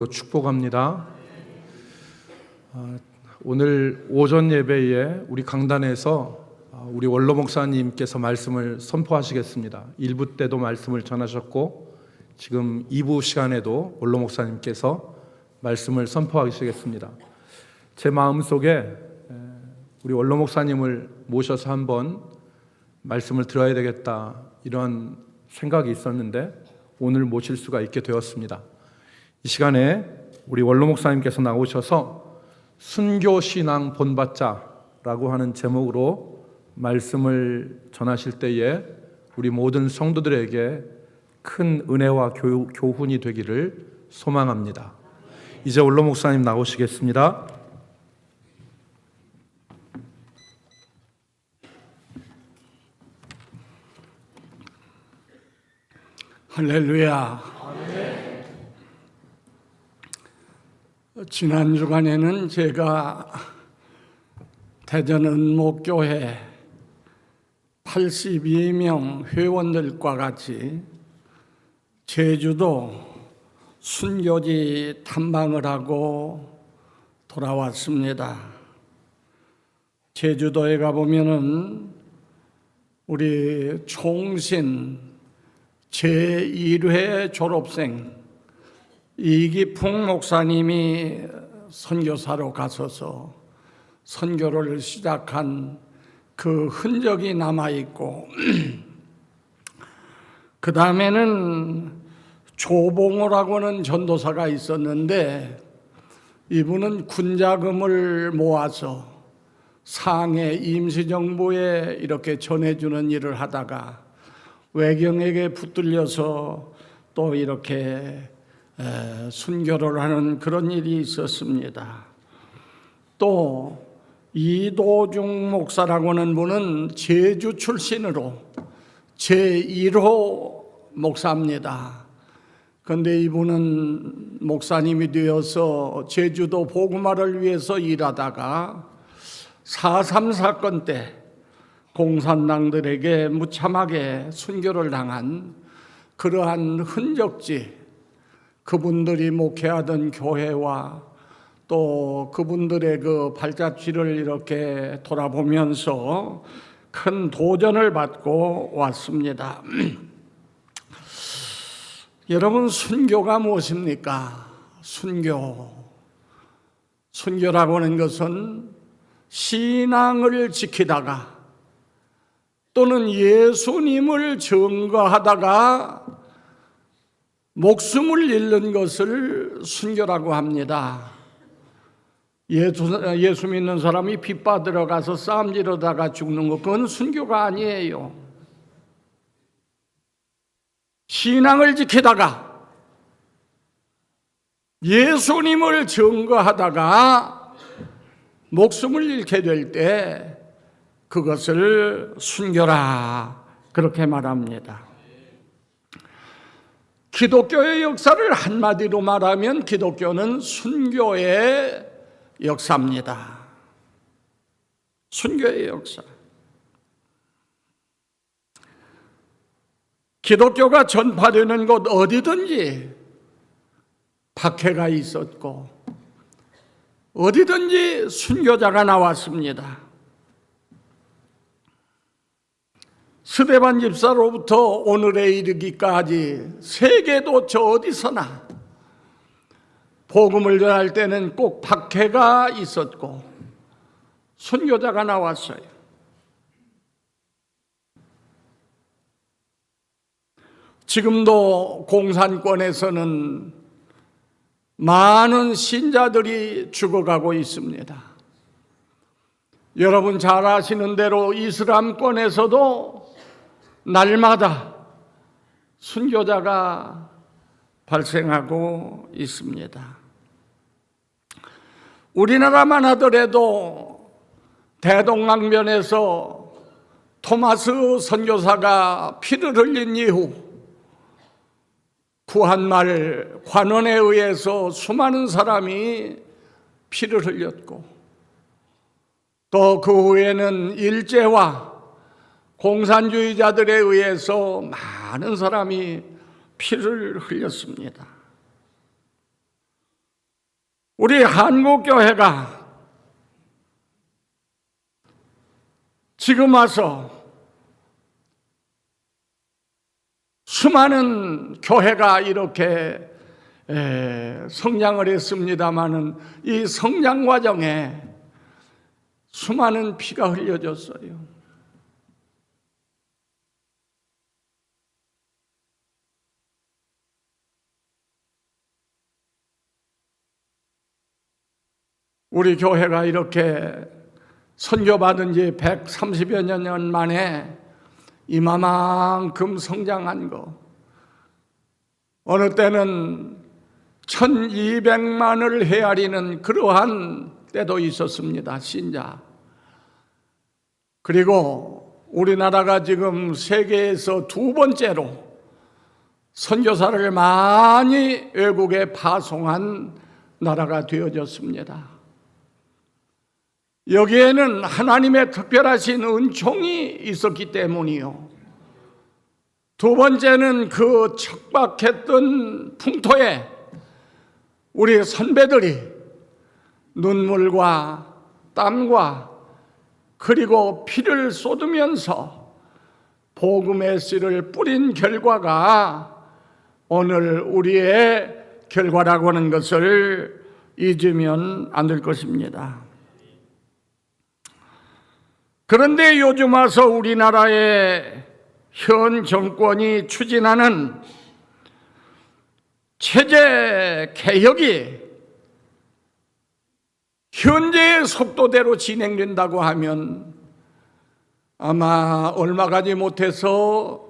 축복합니다. 오늘 오전 예배에 우리 강단에서 우리 원로 목사님께서 말씀을 선포하시겠습니다. 1부 때도 말씀을 전하셨고 지금 2부 시간에도 원로 목사님께서 말씀을 선포하시겠습니다. 제 마음속에 우리 원로 목사님을 모셔서 한번 말씀을 들어야 되겠다 이런 생각이 있었는데 오늘 모실 수가 있게 되었습니다. 이 시간에 우리 원로 목사님께서 나오셔서 순교신앙 본받자라고 하는 제목으로 말씀을 전하실 때에 우리 모든 성도들에게 큰 은혜와 교훈이 되기를 소망합니다. 이제 원로 목사님 나오시겠습니다. 할렐루야. 지난 주간에는 제가 대전 은목교회 82명 회원들과 같이 제주도 순교지 탐방을 하고 돌아왔습니다. 제주도에 가보면은 우리 총신 제1회 졸업생 이기풍 목사님이 선교사로 가서서 선교를 시작한 그 흔적이 남아있고 그 다음에는 조봉호라고 하는 전도사가 있었는데 이분은 군자금을 모아서 상해 임시정부에 이렇게 전해주는 일을 하다가 외경에게 붙들려서 또 이렇게 순교를 하는 그런 일이 있었습니다. 또 이도중 목사라고 하는 분은 제주 출신으로 제1호 목사입니다. 그런데 이분은 목사님이 되어서 제주도 복음화를 위해서 일하다가 4.3 사건 때 공산당들에게 무참하게 순교를 당한 그러한 흔적지, 그분들이 목회하던 교회와 또 그분들의 그 발자취를 이렇게 돌아보면서 큰 도전을 받고 왔습니다. 여러분, 순교가 무엇입니까? 순교라고 하는 것은 신앙을 지키다가 또는 예수님을 증거하다가 목숨을 잃는 것을 순교라고 합니다. 예수 믿는 사람이 빚 받으러 가서 싸움 지르다가 죽는 것, 그건 순교가 아니에요. 신앙을 지키다가 예수님을 증거하다가 목숨을 잃게 될 때 그것을 순교라 그렇게 말합니다. 기독교의 역사를 한마디로 말하면 기독교는 순교의 역사입니다. 순교의 역사. 기독교가 전파되는 곳 어디든지 박해가 있었고 어디든지 순교자가 나왔습니다. 스데반 집사로부터 오늘에 이르기까지 세계도 저 어디서나 복음을 전할 때는 꼭 박해가 있었고 순교자가 나왔어요. 지금도 공산권에서는 많은 신자들이 죽어가고 있습니다. 여러분 잘 아시는 대로 이슬람권에서도 날마다 순교자가 발생하고 있습니다. 우리나라만 하더라도 대동강변에서 토마스 선교사가 피를 흘린 이후 구한말 관원에 의해서 수많은 사람이 피를 흘렸고 또 그 후에는 일제와 공산주의자들에 의해서 많은 사람이 피를 흘렸습니다. 우리 한국교회가 지금 와서 수많은 교회가 이렇게 성장을 했습니다마는 이 성장 과정에 수많은 피가 흘려졌어요. 우리 교회가 이렇게 선교받은 지 130여 년 만에 이만큼 성장한 거, 어느 때는 1200만을 헤아리는 그러한 때도 있었습니다, 신자. 그리고 우리나라가 지금 세계에서 두 번째로 선교사를 많이 외국에 파송한 나라가 되어졌습니다. 여기에는 하나님의 특별하신 은총이 있었기 때문이요. 두 번째는 그 척박했던 풍토에 우리 선배들이 눈물과 땀과 그리고 피를 쏟으면서 복음의 씨를 뿌린 결과가 오늘 우리의 결과라고 하는 것을 잊으면 안 될 것입니다. 그런데 요즘 와서 우리나라의 현 정권이 추진하는 체제 개혁이 현재의 속도대로 진행된다고 하면 아마 얼마 가지 못해서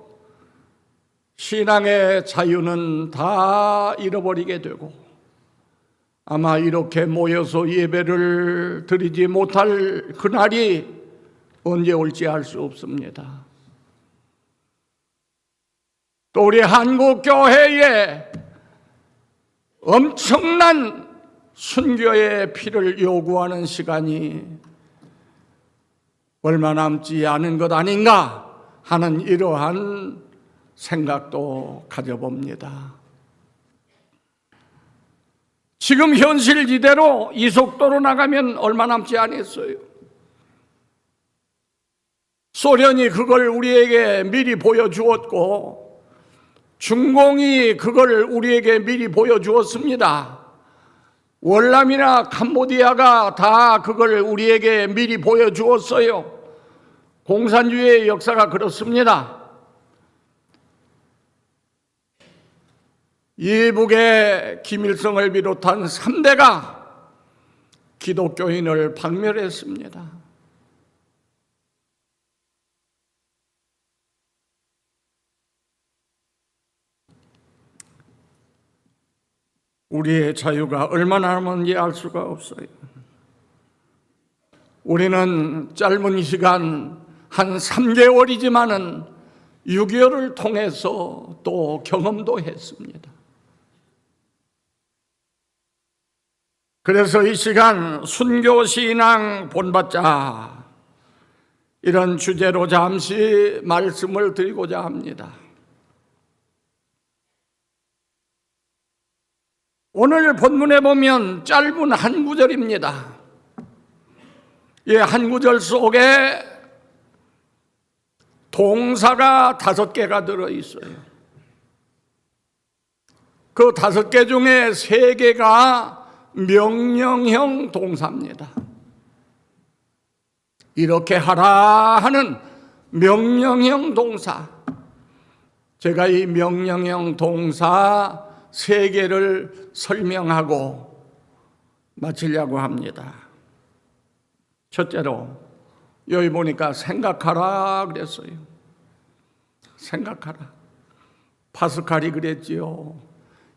신앙의 자유는 다 잃어버리게 되고 아마 이렇게 모여서 예배를 드리지 못할 그날이 언제 올지 알 수 없습니다. 또 우리 한국교회에 엄청난 순교의 피를 요구하는 시간이 얼마 남지 않은 것 아닌가 하는 이러한 생각도 가져봅니다. 지금 현실 이대로 이 속도로 나가면 얼마 남지 않았어요. 소련이 그걸 우리에게 미리 보여주었고 중공이 그걸 우리에게 미리 보여주었습니다. 월남이나 캄보디아가 다 그걸 우리에게 미리 보여주었어요. 공산주의의 역사가 그렇습니다. 이북의 김일성을 비롯한 3대가 기독교인을 박멸했습니다. 우리의 자유가 얼마나 남은지 알 수가 없어요. 우리는 짧은 시간 한 3개월이지만은 6.25를 통해서 또 경험도 했습니다. 그래서 이 시간 순교신앙 본받자 이런 주제로 잠시 말씀을 드리고자 합니다. 오늘 본문에 보면 짧은 한 구절입니다. 이 한 구절 속에 동사가 5개가 들어있어요. 그 5개 중에 3개가 명령형 동사입니다. 이렇게 하라 하는 명령형 동사. 제가 이 명령형 동사 3개를 설명하고 마치려고 합니다. 첫째로 여기 보니까 생각하라 그랬어요. 생각하라. 파스칼이 그랬지요.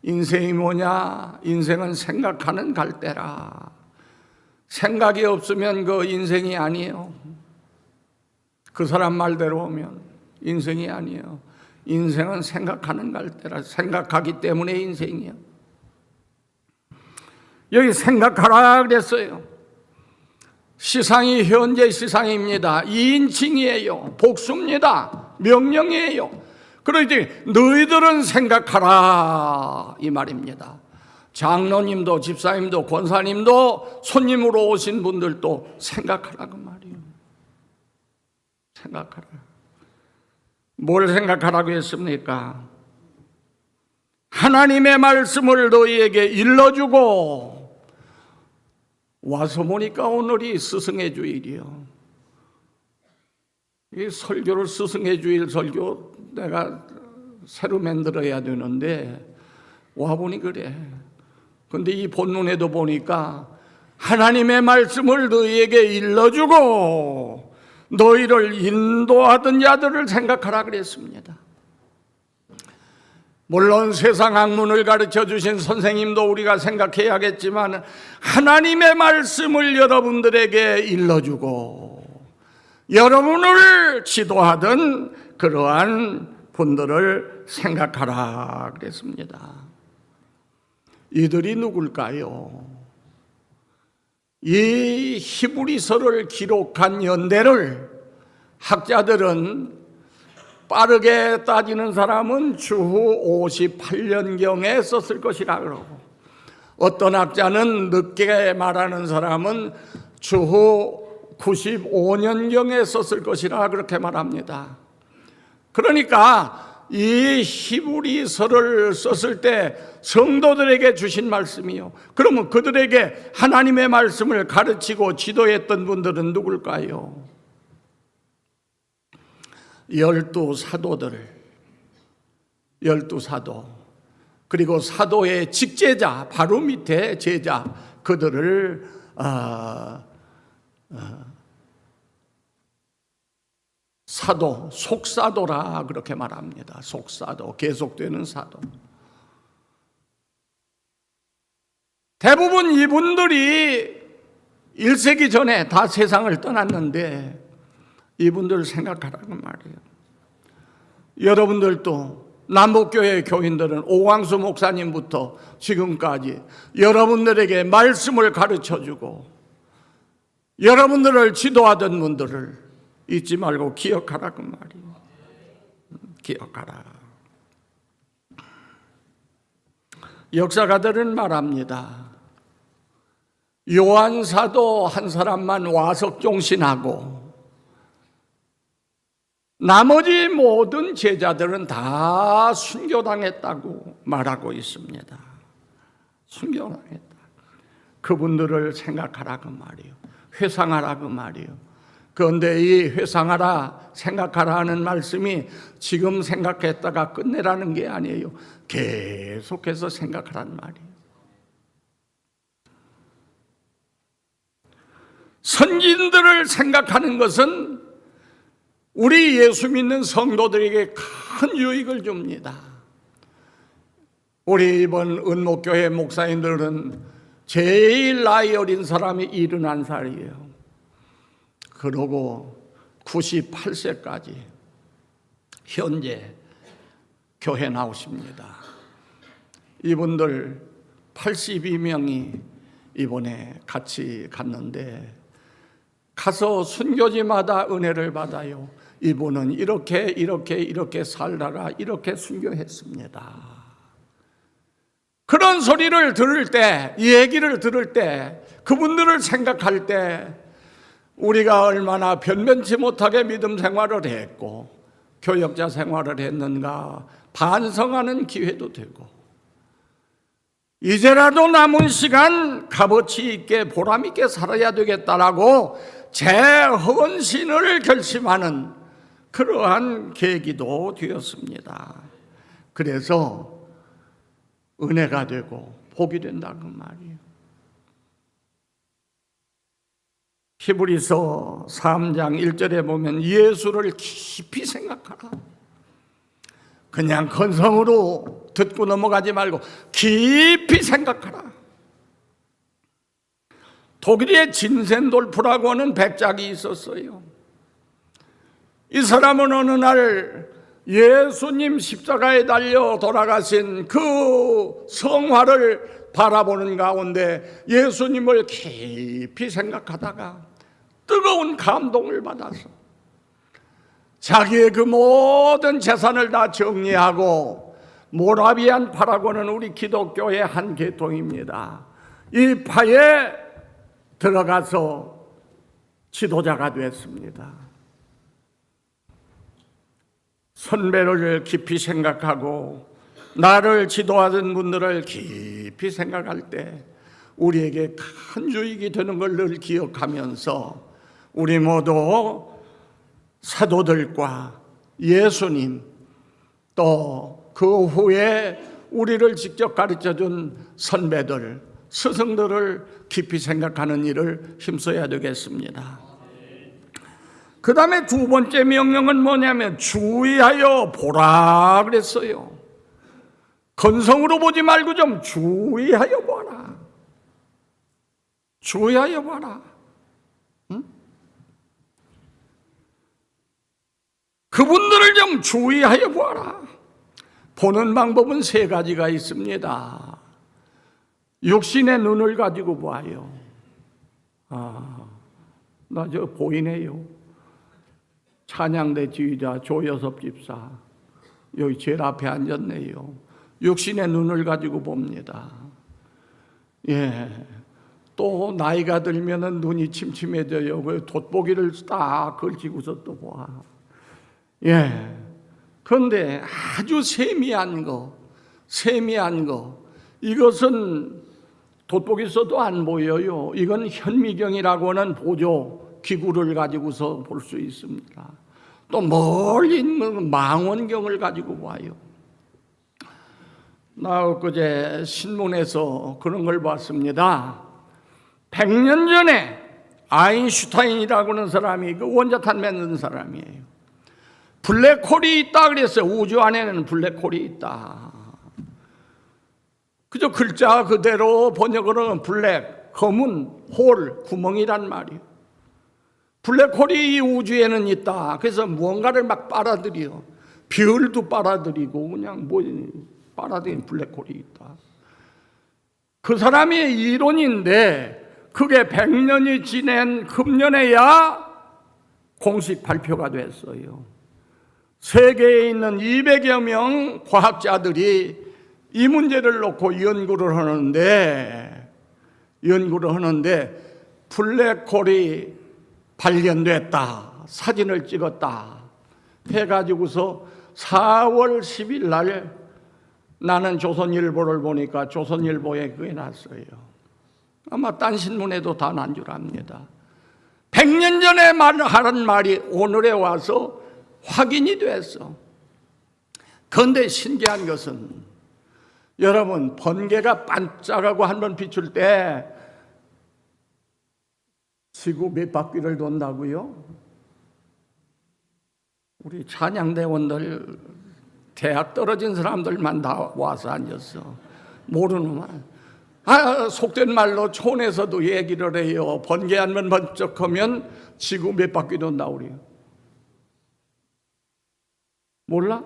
인생이 뭐냐? 인생은 생각하는 갈대라. 생각이 없으면 그 인생이 아니에요. 그 사람 말대로 하면 인생이 아니에요. 인생은 생각하는 갈대라. 생각하기 때문에 인생이에요. 여기 생각하라 그랬어요. 시상이 현재 시상입니다. 2인칭이에요. 복수입니다. 명령이에요. 그러지 너희들은 생각하라 이 말입니다. 장로님도 집사님도 권사님도 손님으로 오신 분들도 생각하라고 말이에요. 생각하라. 뭘 생각하라고 했습니까? 하나님의 말씀을 너희에게 일러주고, 와서 보니까 오늘이 스승의 주일이요. 이 설교를 스승의 주일 설교 내가 새로 만들어야 되는데 와보니 그래. 근데 이 본문에도 보니까 하나님의 말씀을 너희에게 일러주고 너희를 인도하던 자들을 생각하라 그랬습니다. 물론 세상 학문을 가르쳐 주신 선생님도 우리가 생각해야겠지만 하나님의 말씀을 여러분들에게 일러주고 여러분을 지도하던 그러한 분들을 생각하라 그랬습니다. 이들이 누굴까요? 이 히브리서를 기록한 연대를 학자들은 빠르게 따지는 사람은 주후 58년경에 썼을 것이라 그러고, 어떤 학자는 늦게 말하는 사람은 주후 95년경에 썼을 것이라 그렇게 말합니다. 그러니까 이 히브리서를 썼을 때 성도들에게 주신 말씀이요. 그러면 그들에게 하나님의 말씀을 가르치고 지도했던 분들은 누굴까요? 12사도들, 12사도, 그리고 사도의 직제자, 바로 밑에 제자, 그들을 사도, 속사도라 그렇게 말합니다. 속사도, 계속되는 사도. 대부분 이분들이 1세기 전에 다 세상을 떠났는데 이분들 생각하라는 말이에요. 여러분들도 남북교회 교인들은 오광수 목사님부터 지금까지 여러분들에게 말씀을 가르쳐주고 여러분들을 지도하던 분들을 잊지 말고 기억하라고 말이에요. 기억하라. 역사가들은 말합니다. 요한 사도 한 사람만 와석종신하고 나머지 모든 제자들은 다 순교당했다고 말하고 있습니다. 순교당했다. 그분들을 생각하라고 말이에요. 회상하라고 말이에요. 그런데 이 회상하라, 생각하라 하는 말씀이 지금 생각했다가 끝내라는 게 아니에요. 계속해서 생각하라는 말이에요. 선진들을 생각하는 것은 우리 예수 믿는 성도들에게 큰 유익을 줍니다. 우리 이번 은목교회 목사님들은 제일 나이 어린 사람이 71살이에요. 그러고 98세까지 현재 교회 나오십니다. 이분들 82명이 이번에 같이 갔는데 가서 순교지마다 은혜를 받아요. 이분은 이렇게 살다가 이렇게 순교했습니다. 그런 소리를 들을 때, 이 얘기를 들을 때, 그분들을 생각할 때 우리가 얼마나 변변치 못하게 믿음 생활을 했고 교역자 생활을 했는가 반성하는 기회도 되고, 이제라도 남은 시간 값어치 있게 보람 있게 살아야 되겠다라고 재헌신을 결심하는 그러한 계기도 되었습니다. 그래서 은혜가 되고 복이 된다는 말이에요. 히브리서 3장 1절에 보면 예수를 깊이 생각하라. 그냥 건성으로 듣고 넘어가지 말고 깊이 생각하라. 독일의 진센돌프라고 하는 백작이 있었어요. 이 사람은 어느 날 예수님 십자가에 달려 돌아가신 그 성화를 바라보는 가운데 예수님을 깊이 생각하다가 뜨거운 감동을 받아서 자기의 그 모든 재산을 다 정리하고 모라비안 파라고는 우리 기독교의 한 계통입니다. 이 파에 들어가서 지도자가 됐습니다. 선배를 깊이 생각하고 나를 지도하던 분들을 깊이 생각할 때 우리에게 큰 유익이 되는 걸 늘 기억하면서 우리 모두 사도들과 예수님 또 그 후에 우리를 직접 가르쳐준 선배들, 스승들을 깊이 생각하는 일을 힘써야 되겠습니다. 그 다음에 두 번째 명령은 뭐냐면 주의하여 보라 그랬어요. 건성으로 보지 말고 좀 주의하여 보라. 주의하여 봐라. 응? 그분들을 좀 주의하여 보아라. 보는 방법은 세 가지가 있습니다. 육신의 눈을 가지고 봐요. 나 저 보이네요. 찬양대 지휘자 조여섭 집사 여기 제일 앞에 앉았네요. 육신의 눈을 가지고 봅니다. 예. 또 나이가 들면은 눈이 침침해져요. 그 돋보기를 딱 걸치고서 또 봐. 예. 그런데 아주 세미한 거, 이것은 돋보기 써도 안 보여요. 이건 현미경이라고 하는 보조 기구를 가지고서 볼 수 있습니다. 또 멀리 있는 망원경을 가지고 봐요. 나 엊그제 신문에서 그런 걸 봤습니다. 100년 전에 아인슈타인이라고 하는 사람이 그 원자탄 만든 사람이에요. 블랙홀이 있다 그랬어요. 우주 안에는 블랙홀이 있다. 그저 글자 그대로 번역을 하면 블랙, 검은, 홀, 구멍이란 말이에요. 블랙홀이 이 우주에는 있다. 그래서 무언가를 막 빨아들여. 별도 빨아들이고 그냥 뭐 빨아들인 블랙홀이 있다. 그 사람의 이론인데 그게 100년이 지난 금년에야 공식 발표가 됐어요. 세계에 있는 200여 명 과학자들이 이 문제를 놓고 연구를 하는데 블랙홀이 발견됐다. 사진을 찍었다. 해가지고서 4월 10일 날 나는 조선일보를 보니까 조선일보에 그게 났어요. 아마 딴 신문에도 다 난 줄 압니다. 100년 전에 하는 말이 오늘에 와서 확인이 됐어. 그런데 신기한 것은 여러분 번개가 반짝하고 한번 비출 때 지구 몇 바퀴를 돈다고요? 우리 찬양대원들 대학 떨어진 사람들만 다 와서 앉았어. 모르는 말. 속된 말로 촌에서도 얘기를 해요. 번개 한번 번쩍하면 지구 몇 바퀴 돈다고 그래요. 몰라?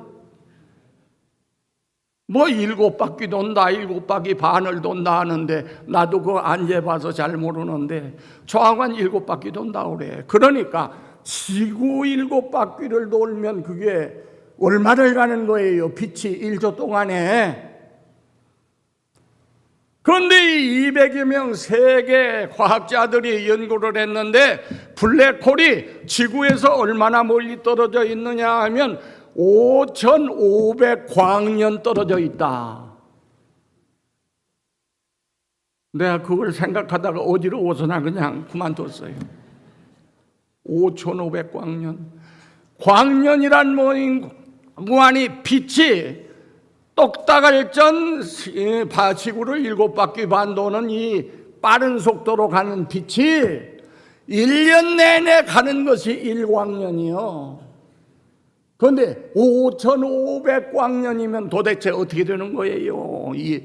뭐 7바퀴 돈다, 7바퀴 반을 돈다 하는데 나도 그거 안 재봐서 잘 모르는데 정확한 7바퀴 돈다고 그래. 그러니까 지구 7바퀴를 돌면 그게 얼마를 가는 거예요? 빛이 1초 동안에. 그런데 이 200여 명 세계 과학자들이 연구를 했는데 블랙홀이 지구에서 얼마나 멀리 떨어져 있느냐 하면 5,500광년 떨어져 있다. 내가 그걸 생각하다가 어지러워서 나 그냥 그만뒀어요. 5,500광년. 광년이란 무한히 빛이 똑딱할전 지구를 7바퀴 반 도는 이 빠른 속도로 가는 빛이 1년 내내 가는 것이 1광년이요. 그런데 5,500광년이면 도대체 어떻게 되는 거예요? 이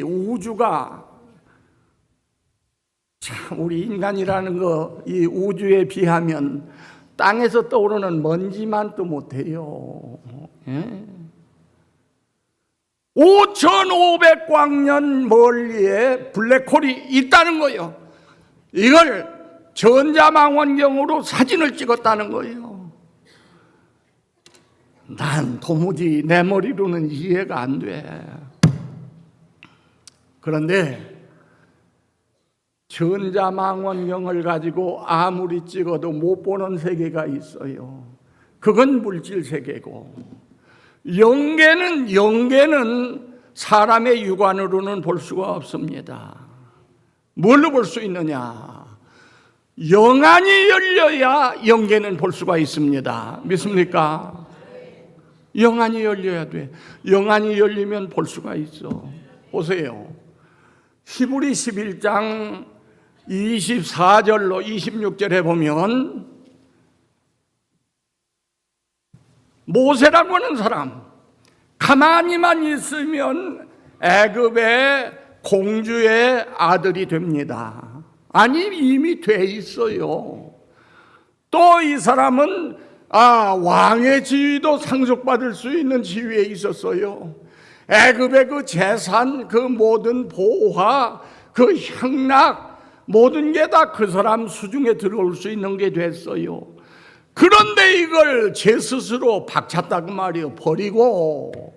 우주가 참 우리 인간이라는 거 이 우주에 비하면 땅에서 떠오르는 먼지만도 못해요. 5,500광년 멀리에 블랙홀이 있다는 거예요. 이걸 전자망원경으로 사진을 찍었다는 거예요. 난 도무지 내 머리로는 이해가 안 돼. 그런데 전자망원경을 가지고 아무리 찍어도 못 보는 세계가 있어요. 그건 물질 세계고, 영계는 사람의 육안으로는 볼 수가 없습니다. 뭘로 볼 수 있느냐? 영안이 열려야 영계는 볼 수가 있습니다. 믿습니까? 영안이 열려야 돼. 영안이 열리면 볼 수가 있어. 보세요. 히브리 11장 24절로 26절에 보면 모세라고 하는 사람, 가만히만 있으면 애굽의 공주의 아들이 됩니다. 아니, 이미 돼 있어요. 또 이 사람은 왕의 지위도 상속받을 수 있는 지위에 있었어요. 애굽의 그 재산, 그 모든 보화, 그 향락, 모든 게 다 그 사람 수중에 들어올 수 있는 게 됐어요. 그런데 이걸 제 스스로 박찼다고 말이요. 버리고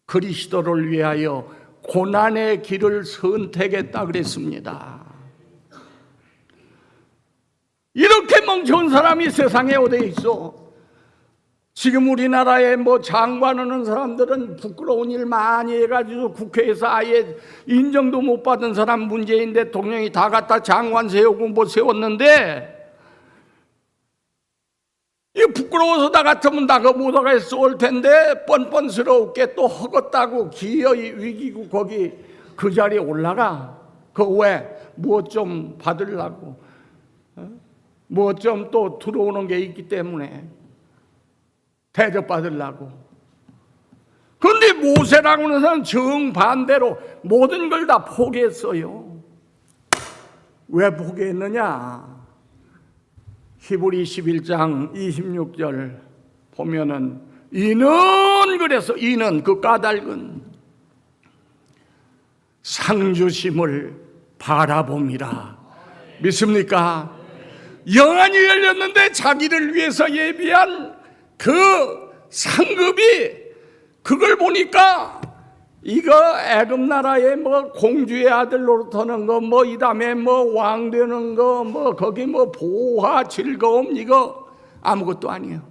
그리스도를 위하여 고난의 길을 선택했다 그랬습니다. 이렇게 멍청한 사람이 세상에 어디 있어? 지금 우리나라에 장관하는 사람들은 부끄러운 일 많이 해가지고 국회에서 아예 인정도 못 받은 사람, 문재인 대통령이 다 갖다 장관 세우고 세웠는데, 이거 부끄러워서 나 같으면 나가 못하게 쏠 텐데 뻔뻔스럽게 또 허겄다고 기어이 위기고 거기 그 자리에 올라가. 그거 왜? 무엇 좀 받으려고, 무엇 좀 또 들어오는 게 있기 때문에 대접받으려고. 그런데 모세라고 하는 사람은 정반대로 모든 걸 다 포기했어요. 왜 포기했느냐? 히브리 11장 26절 보면은 이는 그 까닭은 상주심을 바라봅니다. 믿습니까? 영안이 열렸는데 자기를 위해서 예비한 그 상급이, 그걸 보니까 이거 애굽 나라의 공주의 아들 노릇하는 거, 이 다음에 왕 되는 거, 거기 보화, 즐거움, 이거 아무것도 아니에요.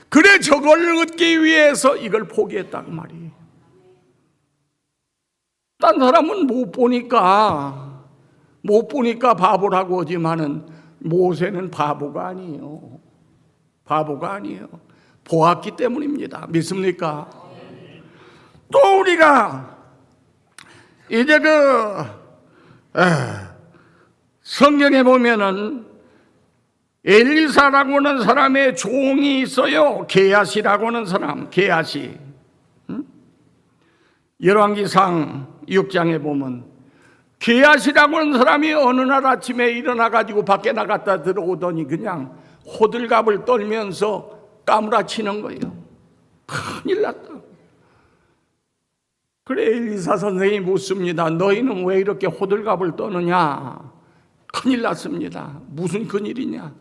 그래, 저걸 얻기 위해서 이걸 포기했다고 말이에요. 딴 사람은 못 보니까 바보라고 하지만은 모세는 바보가 아니에요. 바보가 아니에요. 보았기 때문입니다. 믿습니까? 또 우리가 이제 성경에 보면은 엘리사라고 하는 사람의 종이 있어요. 게하시라고 하는 사람, 게하시. 열왕기상 6장에 보면 게하시라고 하는 사람이 어느 날 아침에 일어나가지고 밖에 나갔다 들어오더니 그냥 호들갑을 떨면서 까무라치는 거예요. 큰일 났다. 그래, 엘리사 선생이 묻습니다. 너희는 왜 이렇게 호들갑을 떠느냐? 큰일 났습니다. 무슨 큰일이냐?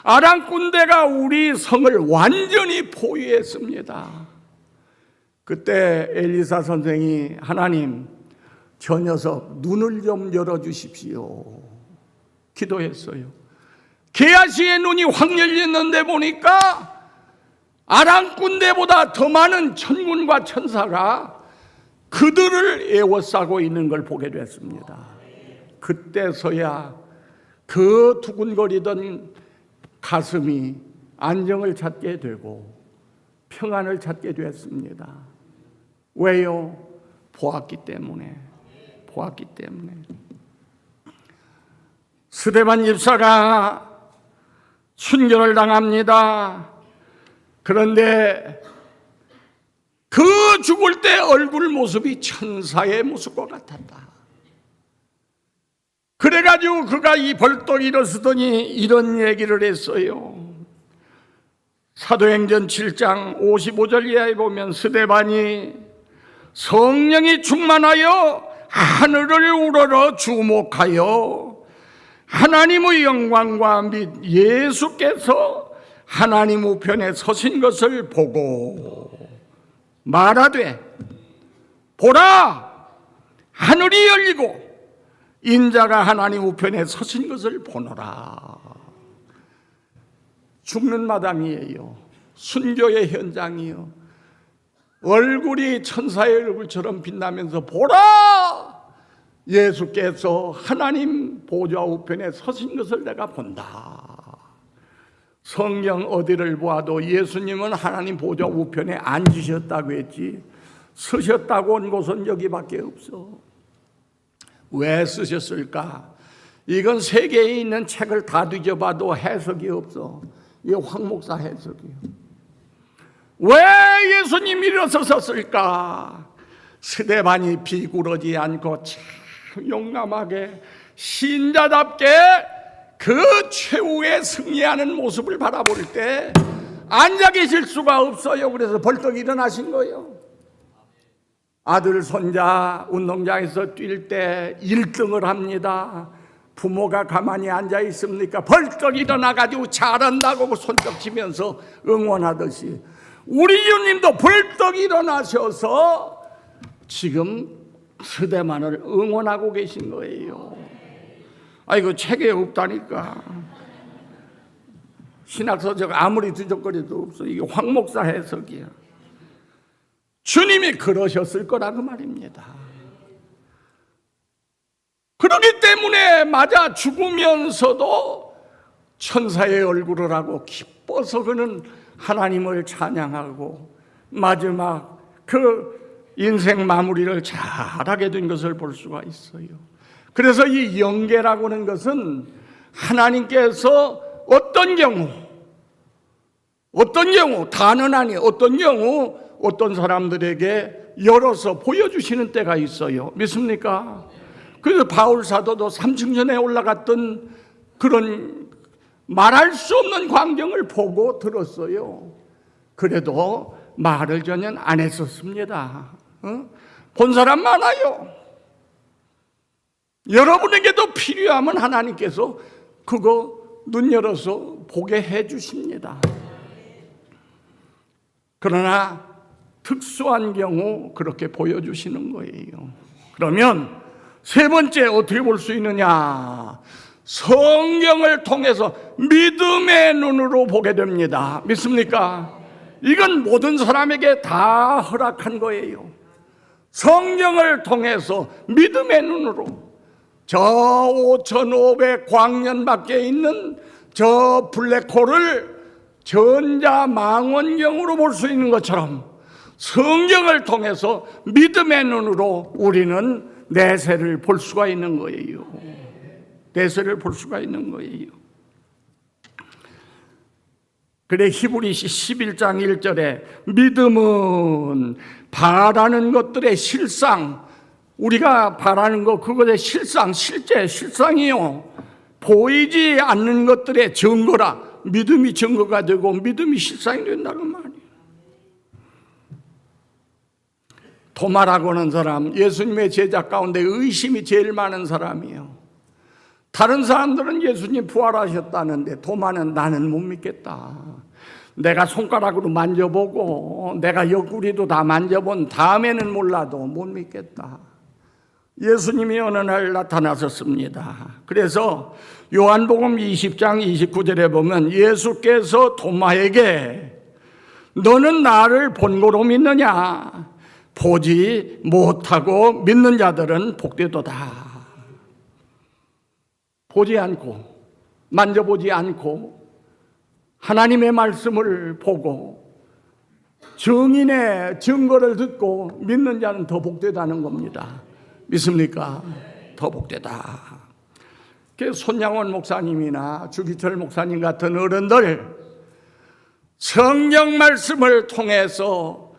아람 군대가 우리 성을 완전히 포위했습니다. 그때 엘리사 선생이 하나님, 저 녀석 눈을 좀 열어주십시오 기도했어요. 게하시의 눈이 확 열렸는데 보니까 아람 군대보다 더 많은 천군과 천사가 그들을 에워싸고 있는 걸 보게 됐습니다. 그때서야 그 두근거리던 가슴이 안정을 찾게 되고 평안을 찾게 됐습니다. 왜요? 보았기 때문에. 스데반 집사가 순교를 당합니다. 그런데 그 죽을 때 얼굴 모습이 천사의 모습과 같았다. 그래가지고 그가 벌떡 일어서더니 이런 얘기를 했어요. 사도행전 7장 55절 이하에 보면 스데반이 성령이 충만하여 하늘을 우러러 주목하여 하나님의 영광과 및 예수께서 하나님 우편에 서신 것을 보고 말하되 보라 하늘이 열리고 인자가 하나님 우편에 서신 것을 보노라. 죽는 마당이에요. 순교의 현장이요. 얼굴이 천사의 얼굴처럼 빛나면서 보라! 예수께서 하나님 보좌 우편에 서신 것을 내가 본다. 성경 어디를 보아도 예수님은 하나님 보좌 우편에 앉으셨다고 했지 서셨다고 온 곳은 여기밖에 없어. 왜 쓰셨을까? 이건 세계에 있는 책을 다 뒤져봐도 해석이 없어. 이게 황 목사 해석이에요. 왜 예수님이 일어섰을까? 스데반이 비굴하지 않고 참 용감하게 신자답게 그 최후의 승리하는 모습을 바라볼 때 앉아 계실 수가 없어요. 그래서 벌떡 일어나신 거예요. 아들 손자 운동장에서 뛸 때 1등을 합니다. 부모가 가만히 앉아 있습니까? 벌떡 일어나가지고 잘한다고 손뼉 치면서 응원하듯이 우리 주님도 벌떡 일어나셔서 지금 스데반을 응원하고 계신 거예요. 아이고 책에 없다니까. 신학서적 아무리 뒤적거려도 없어. 이게 황 목사 해석이야. 주님이 그러셨을 거라고 말입니다. 그렇기 때문에 맞아 죽으면서도 천사의 얼굴을 하고 기뻐서 그는 하나님을 찬양하고 마지막 그 인생 마무리를 잘하게 된 것을 볼 수가 있어요. 그래서 이 영계라고 하는 것은 하나님께서 어떤 경우 다는 아니 어떤 경우 어떤 사람들에게 열어서 보여주시는 때가 있어요. 믿습니까? 그래서 바울 사도도 3층전에 올라갔던 그런 말할 수 없는 광경을 보고 들었어요. 그래도 말을 전혀 안 했었습니다. 본 사람 많아요. 여러분에게도 필요하면 하나님께서 그거 눈 열어서 보게 해 주십니다. 그러나 특수한 경우 그렇게 보여주시는 거예요. 그러면 세 번째 어떻게 볼 수 있느냐? 성경을 통해서 믿음의 눈으로 보게 됩니다. 믿습니까? 이건 모든 사람에게 다 허락한 거예요. 성경을 통해서 믿음의 눈으로 저 5,500광년 밖에 있는 저 블랙홀을 전자망원경으로 볼 수 있는 것처럼 성경을 통해서 믿음의 눈으로 우리는 내세를 볼 수가 있는 거예요. 내세를 볼 수가 있는 거예요. 그래 히브리서 11장 1절에 믿음은 바라는 것들의 실상, 우리가 바라는 것 그것의 실상, 실제 실상이요. 보이지 않는 것들의 증거라. 믿음이 증거가 되고 믿음이 실상이 된다는 말이에요. 도마라고 하는 사람, 예수님의 제자 가운데 의심이 제일 많은 사람이에요. 다른 사람들은 예수님 부활하셨다는데 도마는 나는 못 믿겠다. 내가 손가락으로 만져보고 내가 옆구리도 다 만져본 다음에는 몰라도 못 믿겠다. 예수님이 어느 날 나타나셨습니다. 그래서 요한복음 20장 29절에 보면 예수께서 도마에게 너는 나를 본고로 믿느냐? 보지 못하고 믿는 자들은 복되도다. 보지 않고 만져보지 않고 하나님의 말씀을 보고 증인의 증거를 듣고 믿는 자는 더 복되다는 겁니다. 믿습니까? 더 복되다. 손양원 목사님이나 주기철 목사님 같은 어른들 성경 말씀을 통해서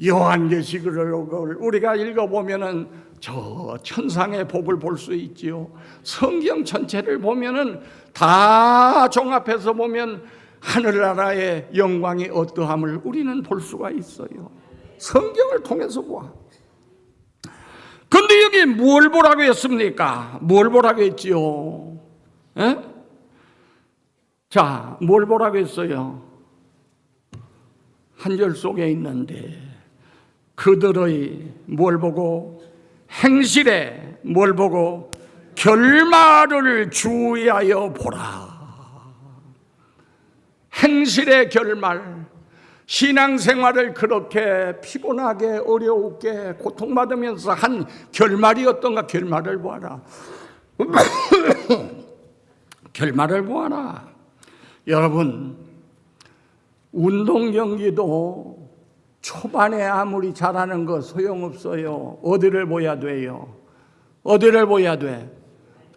요한계시록을 우리가 읽어보면은 저 천상의 복을 볼 수 있지요. 성경 전체를 보면은 다 종합해서 보면 하늘나라의 영광이 어떠함을 우리는 볼 수가 있어요. 성경을 통해서 봐. 근데 여기 뭘 보라고 했습니까? 뭘 보라고 했지요? 에? 자, 뭘 보라고 했어요? 한 절 속에 있는데 그들의 뭘 보고? 행실에 뭘 보고? 결말을 주의하여 보라. 행실의 결말. 신앙생활을 그렇게 피곤하게 어려우게 고통받으면서 한 결말이 어떤가? 결말을 보아라. 결말을 보아라. 여러분, 운동 경기도 초반에 아무리 잘하는 거 소용없어요. 어디를 보아야 돼요? 어디를 보아야 돼?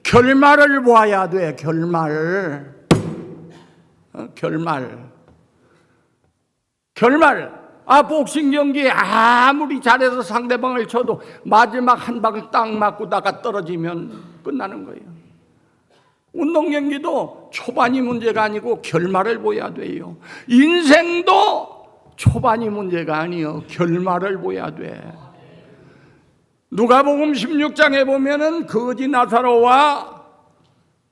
결말을 보아야 돼. 결말. 복싱 경기 아무리 잘해서 상대방을 쳐도 마지막 한 방을 딱 맞고 나가 떨어지면 끝나는 거예요. 운동 경기도 초반이 문제가 아니고 결말을 보아야 돼요. 인생도 초반이 문제가 아니요, 결말을 보아야 돼. 누가복음 16장에 보면은 거지 나사로와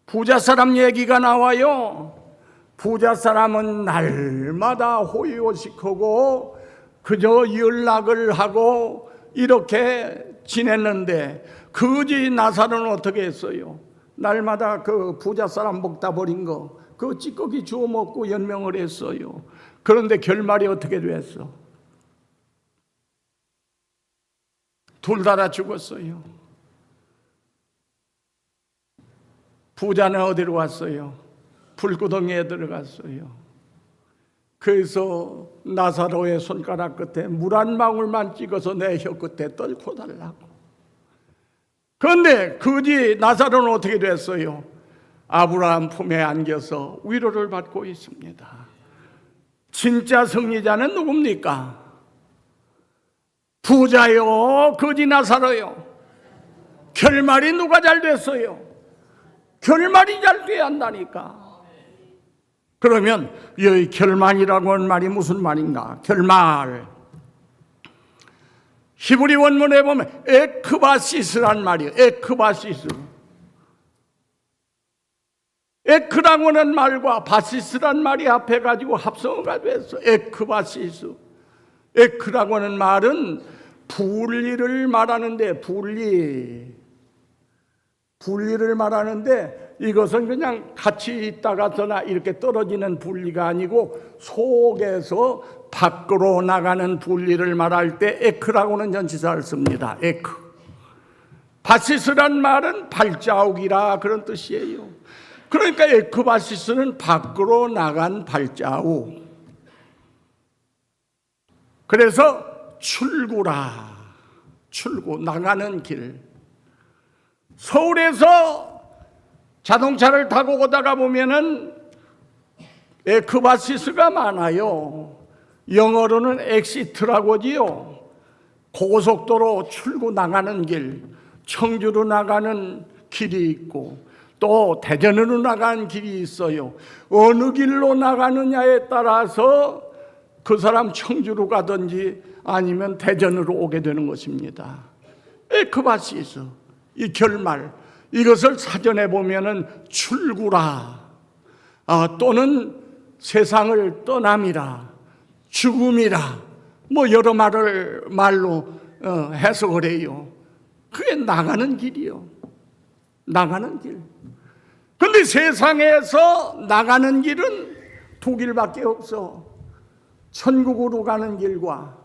부자 사람 얘기가 나와요. 부자 사람은 날마다 호의호식하고 그저 연락을 하고 이렇게 지냈는데 거지 나사로는 어떻게 했어요? 날마다 그 부자 사람 먹다 버린 거 그거 찌꺼기 주워 먹고 연명을 했어요. 그런데 결말이 어떻게 됐어? 둘 다 죽었어요. 부자는 어디로 갔어요? 불구덩이에 들어갔어요. 그래서 나사로의 손가락 끝에 물 한 방울만 찍어서 내 혀 끝에 떨고 달라고. 그런데 거지 나사로는 어떻게 됐어요? 아브라함 품에 안겨서 위로를 받고 있습니다. 진짜 승리자는 누굽니까? 부자요, 거지 나사로요. 결말이 누가 잘 됐어요? 결말이 잘 돼야 한다니까. 그러면 이 결말이라고 하는 말이 무슨 말인가? 결말. 히브리 원문에 보면 에크바시스란 말이에요. 에크바시스. 에크라고 하는 말과 바시스란 말이 합해가지고 합성어가 됐어. 에크바시스. 에크라고 하는 말은 분리를 말하는데, 분리를 말하는데 이것은 그냥 같이 있다가서나 이렇게 떨어지는 분리가 아니고 속에서 밖으로 나가는 분리를 말할 때 에크라고는 전치사를 씁니다. 에크. 바시스란 말은 발자국이라 그런 뜻이에요. 그러니까 에크바시스는 밖으로 나간 발자국. 그래서 출구라. 출구, 나가는 길. 서울에서 자동차를 타고 오다가 보면은 에크바시스가 많아요. 영어로는 엑시트라고 하지요. 고속도로 출구 나가는 길, 청주로 나가는 길이 있고 또 대전으로 나가는 길이 있어요. 어느 길로 나가느냐에 따라서 그 사람 청주로 가든지 아니면 대전으로 오게 되는 것입니다. 에크바시스, 이 결말, 이것을 사전에 보면은 출구라, 또는 세상을 떠남이라, 죽음이라, 뭐 여러 말로 해석을 해요. 그게 나가는 길이요. 나가는 길. 근데 세상에서 나가는 길은 두 길밖에 없어. 천국으로 가는 길과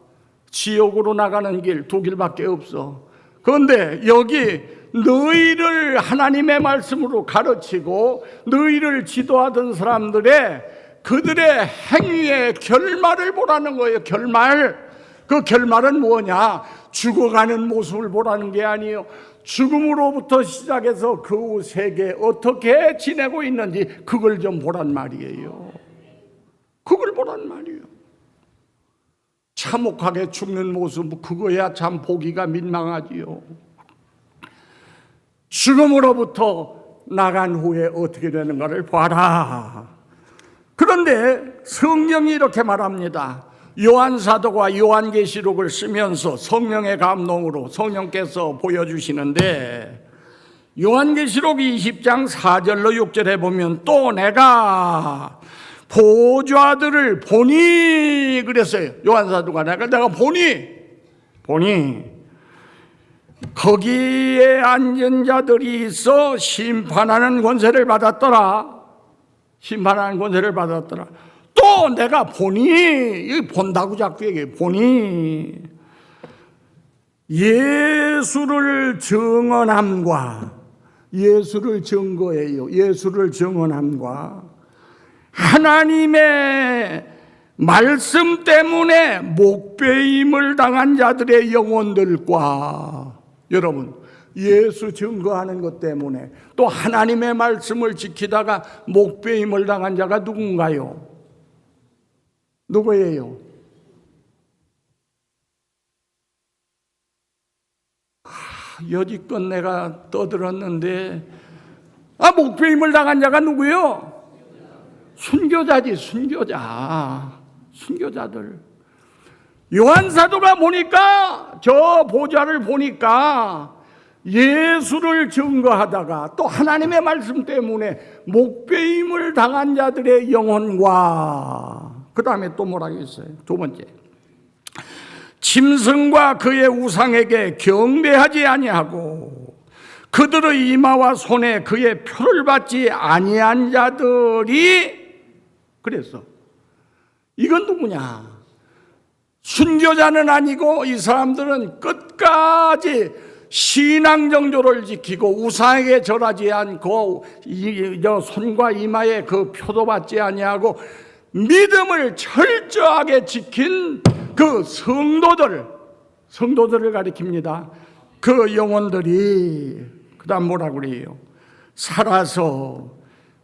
지옥으로 나가는 길 두 길밖에 없어. 그런데 여기 너희를 하나님의 말씀으로 가르치고 너희를 지도하던 사람들의 그들의 행위의 결말을 보라는 거예요. 결말. 그 결말은 뭐냐? 죽어가는 모습을 보라는 게 아니에요. 죽음으로부터 시작해서 그 후 세계 어떻게 지내고 있는지 그걸 좀 보란 말이에요. 그걸 보란 말이에요. 참혹하게 죽는 모습, 그거야 참 보기가 민망하지요. 죽음으로부터 나간 후에 어떻게 되는가를 봐라. 그런데 성경이 이렇게 말합니다. 요한사도가 요한계시록을 쓰면서 성령의 감동으로 성령께서 보여주시는데 요한계시록 20장 4절로 6절에 보면 또 내가 보좌들을 보니 그랬어요. 요한사도가 내가 보니 거기에 앉은 자들이 있어 심판하는 권세를 받았더라. 또 내가 보니, 본다고 자꾸 얘기해. 보니 예수를 증언함과, 예수를 증거해요. 예수를 증언함과 하나님의 말씀 때문에 목배임을 당한 자들의 영혼들과, 여러분, 예수 증거하는 것 때문에 또 하나님의 말씀을 지키다가 목배임을 당한 자가 누군가요? 누구예요? 여지껏 내가 떠들었는데, 목배임을 당한 자가 누구요? 순교자지, 순교자들. 요한사도가 보니까, 저 보좌를 보니까 예수를 증거하다가 또 하나님의 말씀 때문에 목배임을 당한 자들의 영혼과, 그 다음에 또 뭐라고 했어요? 두 번째, 짐승과 그의 우상에게 경배하지 아니하고 그들의 이마와 손에 그의 표를 받지 아니한 자들이, 그랬어. 이건 누구냐? 순교자는 아니고 이 사람들은 끝까지 신앙 정조를 지키고 우상에게 절하지 않고 손과 이마에 그 표도 받지 아니하고 믿음을 철저하게 지킨 그 성도들을 가리킵니다. 그 영혼들이 그 다음 뭐라고 그래요? 살아서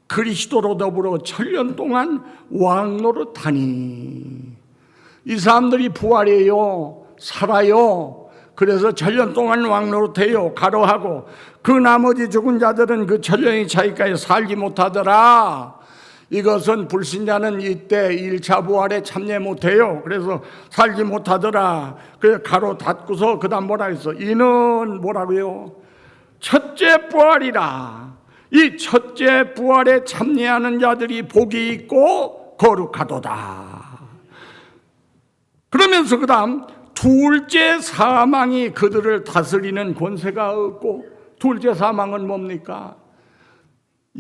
그리스도로 더불어 천년 동안 왕노릇하니. 이 사람들이 부활해요. 살아요. 그래서 천년 동안 왕노릇해요. 가로하고 그 나머지 죽은 자들은 그 천년의 차이까지 살지 못하더라. 이것은 불신자는 이때 1차 부활에 참여 못해요. 그래서 살지 못하더라. 그래서 가로 닫고서 그 다음 뭐라 했어? 이는 뭐라고요? 첫째 부활이라. 이 첫째 부활에 참여하는 자들이 복이 있고 거룩하도다. 그러면서 그 다음 둘째 사망이 그들을 다스리는 권세가 없고, 둘째 사망은 뭡니까?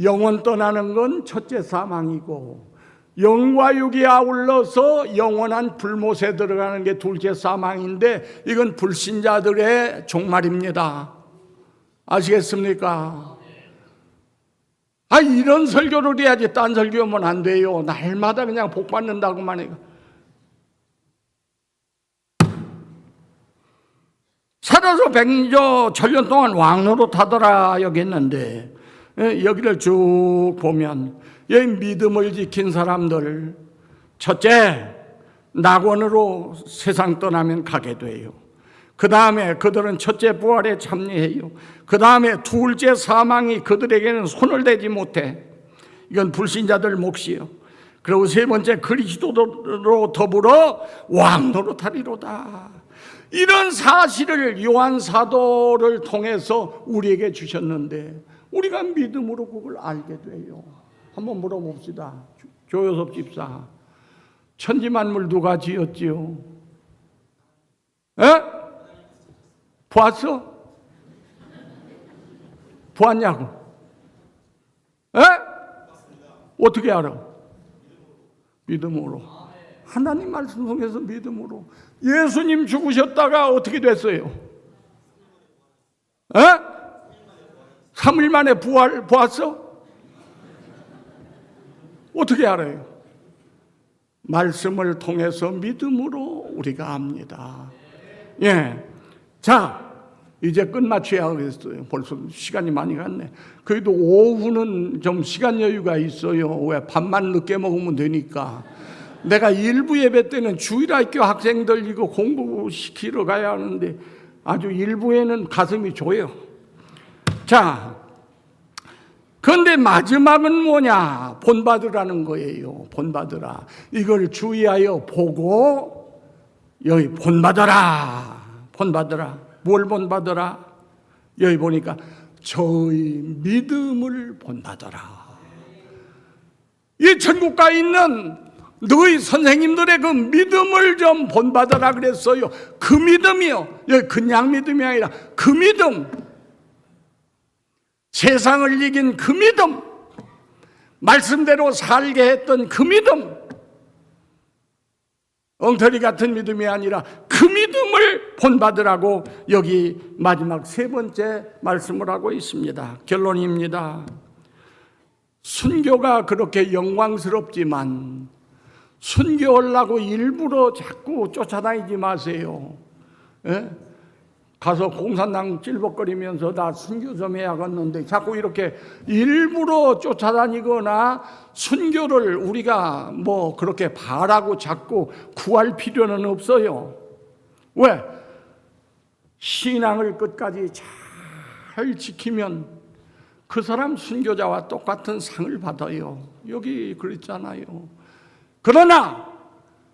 영혼 떠나는 건 첫째 사망이고, 영과 육이 아울러서 영원한 불못에 들어가는 게 둘째 사망인데, 이건 불신자들의 종말입니다. 아시겠습니까? 이런 설교를 해야지 딴 설교하면 안 돼요. 날마다 그냥 복 받는다고만 해요. 살아서 천년 동안 왕노릇하더라 여기 있는데, 여기를 쭉 보면 여기 믿음을 지킨 사람들, 첫째 낙원으로 세상 떠나면 가게 돼요. 그 다음에 그들은 첫째 부활에 참여해요. 그 다음에 둘째 사망이 그들에게는 손을 대지 못해. 이건 불신자들 몫이요. 그리고 세 번째 그리스도로 더불어 왕노릇하리로다. 이런 사실을 요한 사도를 통해서 우리에게 주셨는데 우리가 믿음으로 그걸 알게 돼요. 한번 물어봅시다. 조효섭 집사, 천지만물 누가 지었지요? 보았어? 보았냐고? 어떻게 알아? 믿음으로. 하나님 말씀 통해서 믿음으로. 예수님 죽으셨다가 어떻게 됐어요? 3일 만에 부활 보았어? 어떻게 알아요? 말씀을 통해서 믿음으로 우리가 압니다. 예. 자, 이제 끝마쳐야겠어요. 벌써 시간이 많이 갔네. 그래도 오후는 좀 시간 여유가 있어요. 왜? 밥만 늦게 먹으면 되니까. 내가 일부 예배 때는 주일학교 학생들 이거 공부시키러 가야 하는데 아주 일부에는 가슴이 조여. 자, 그런데 마지막은 뭐냐? 본받으라는 거예요. 본받으라. 이걸 주의하여 보고 여기 본받아라. 본받으라. 뭘 본받으라? 여기 보니까 저의 믿음을 본받아라. 이 천국가 있는 너희 선생님들의 그 믿음을 좀 본받아라 그랬어요. 그 믿음이요. 그냥 믿음이 아니라 그 믿음. 세상을 이긴 그 믿음. 말씀대로 살게 했던 그 믿음. 엉터리 같은 믿음이 아니라 그 믿음을 본받으라고 여기 마지막 세 번째 말씀을 하고 있습니다. 결론입니다. 순교가 그렇게 영광스럽지만 순교하려고 일부러 자꾸 쫓아다니지 마세요. 예? 가서 공산당 찔벅거리면서 나 순교 좀 해야겠는데 자꾸 이렇게 일부러 쫓아다니거나 순교를 우리가 뭐 그렇게 바라고 자꾸 구할 필요는 없어요. 왜? 신앙을 끝까지 잘 지키면 그 사람 순교자와 똑같은 상을 받아요. 여기 그랬잖아요. 그러나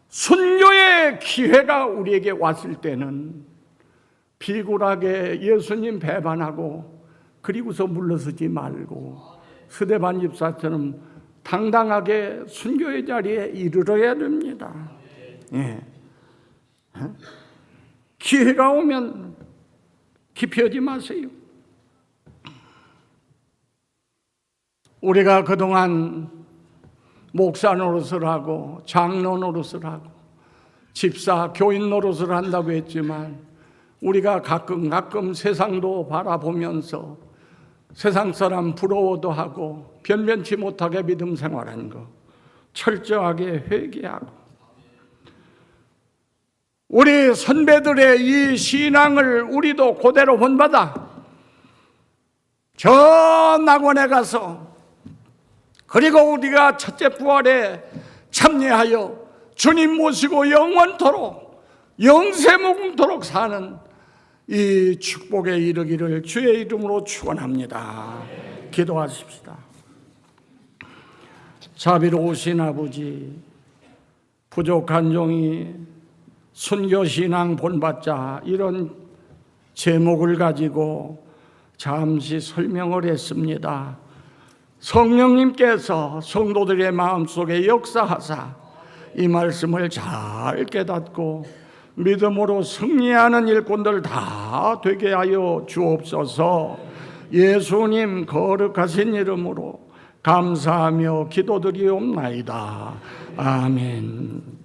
순교의 기회가 우리에게 왔을 때는 비굴하게 예수님 배반하고 그리고서 물러서지 말고 스데반 집사처럼 당당하게 순교의 자리에 이르러야 됩니다. 예. 기회가 오면 기피하지 마세요. 우리가 그동안 목사 노릇을 하고 장로 노릇을 하고 집사, 교인 노릇을 한다고 했지만 우리가 가끔 세상도 바라보면서 세상 사람 부러워도 하고 변변치 못하게 믿음 생활하는 거 철저하게 회개하고 우리 선배들의 이 신앙을 우리도 그대로 본받아 저 낙원에 가서 그리고 우리가 첫째 부활에 참여하여 주님 모시고 영원토록 영세무궁토록 사는 이 축복에 이르기를 주의 이름으로 축원합니다. 기도하십시다. 자비로우신 아버지, 부족한 종이 순교신앙 본받자 이런 제목을 가지고 잠시 설명을 했습니다. 성령님께서 성도들의 마음속에 역사하사 이 말씀을 잘 깨닫고 믿음으로 승리하는 일꾼들 다 되게 하여 주옵소서. 예수님 거룩하신 이름으로 감사하며 기도드리옵나이다. 아멘.